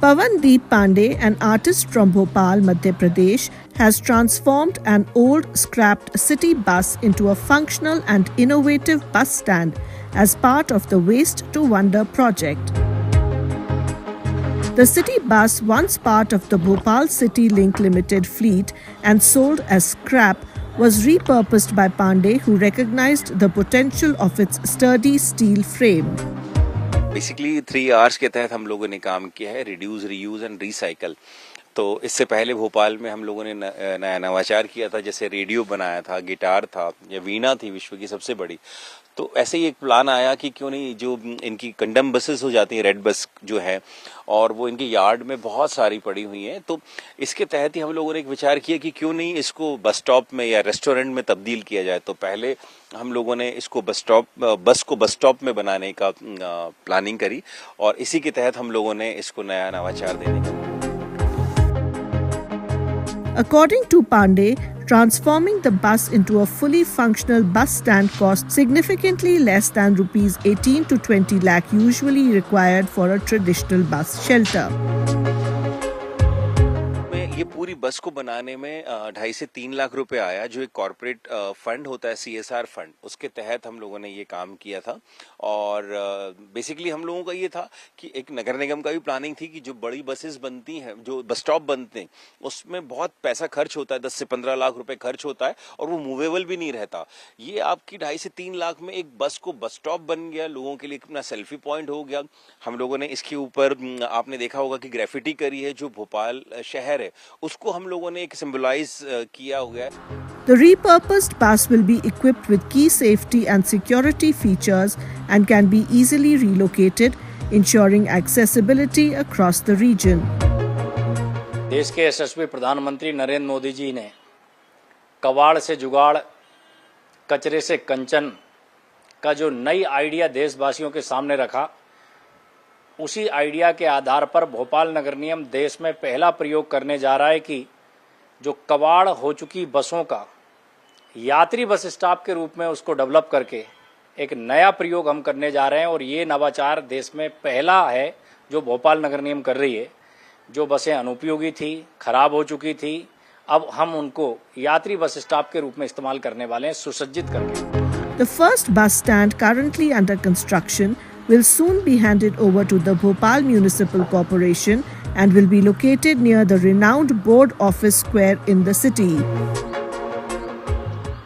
Pawandeep Pandey, an artist from Bhopal, Madhya Pradesh, has transformed an old scrapped city bus into a functional and innovative bus stand as part of the Waste to Wonder project. The city bus, once part of the Bhopal City Link Limited fleet and sold as scrap, was repurposed by Pandey, who recognized the potential of its sturdy steel frame. Basically 3 Rs के तहत हम लोगों ने काम किया है, reduce, reuse and recycle. तो इससे पहले भोपाल में हम लोगों ने नया नवाचार किया था, जैसे रेडियो बनाया था, गिटार था, या वीणा थी विश्व की सबसे बड़ी। तो ऐसे ही एक प्लान आया कि क्यों नहीं, जो इनकी कंडम बसेस हो जाती हैं, रेड बस जो है, और वो इनके यार्ड में बहुत सारी पड़ी हुई हैं, तो इसके तहत ही हम लोगों ने एक विचार किया कि क्यों नहीं इसको बस स्टॉप में या रेस्टोरेंट में तब्दील किया जाए। तो पहले हम लोगों ने इसको बस को बस स्टॉप में बनाने का प्लानिंग करी, और इसी के तहत हम लोगों ने इसको नया नवाचार देने का। According to Pandey, transforming the bus into a fully functional bus stand cost significantly less than rupees 18 to 20 lakh usually required for a traditional bus shelter. ये पूरी बस को बनाने में 2.5 से 3 लाख रुपए आया, जो एक कॉर्पोरेट फंड होता है, CSR फंड, उसके तहत हम लोगों ने ये काम किया था। और बेसिकली हम लोगों का ये था कि एक नगर निगम का भी प्लानिंग थी कि जो बड़ी बसेस बनती हैं, जो बस स्टॉप बनते हैं, उसमें बहुत पैसा खर्च होता है, 10 से 15 लाख रुपए खर्च होता है, और वो मूवेबल भी नहीं रहता। ये आपकी 2.5 से 3 लाख में एक बस को बस स्टॉप बन गया, लोगों के लिए अपना सेल्फी पॉइंट हो गया। हम लोगों ने इसके ऊपर, आपने देखा होगा कि ग्रेफिटी करी है, जो भोपाल शहर है उसको हम लोगों ने एक सिंबलाइज किया हुआ है। The repurposed bus will be equipped with key safety and security features and can be easily relocated, ensuring accessibility across the region. देश के यशस्वी प्रधानमंत्री नरेंद्र मोदी जी ने कबाड़ से जुगाड़, कचरे से कंचन का जो नई आइडिया देशवासियों के सामने रखा, उसी आइडिया के आधार पर भोपाल नगर निगम देश में पहला प्रयोग करने जा रहा है कि जो कबाड़ हो चुकी बसों का यात्री बस स्टॉप के रूप में उसको डेवलप करके एक नया प्रयोग हम करने जा रहे हैं। और ये नवाचार देश में पहला है जो भोपाल नगर निगम कर रही है। जो बसें अनुपयोगी थी, खराब हो चुकी थी, अब हम उनको यात्री बस स्टॉप के रूप में इस्तेमाल करने वाले हैं, सुसज्जित करके। The first bus stand currently under construction will soon be handed over to the Bhopal Municipal Corporation and will be located near the renowned Board Office Square in the city.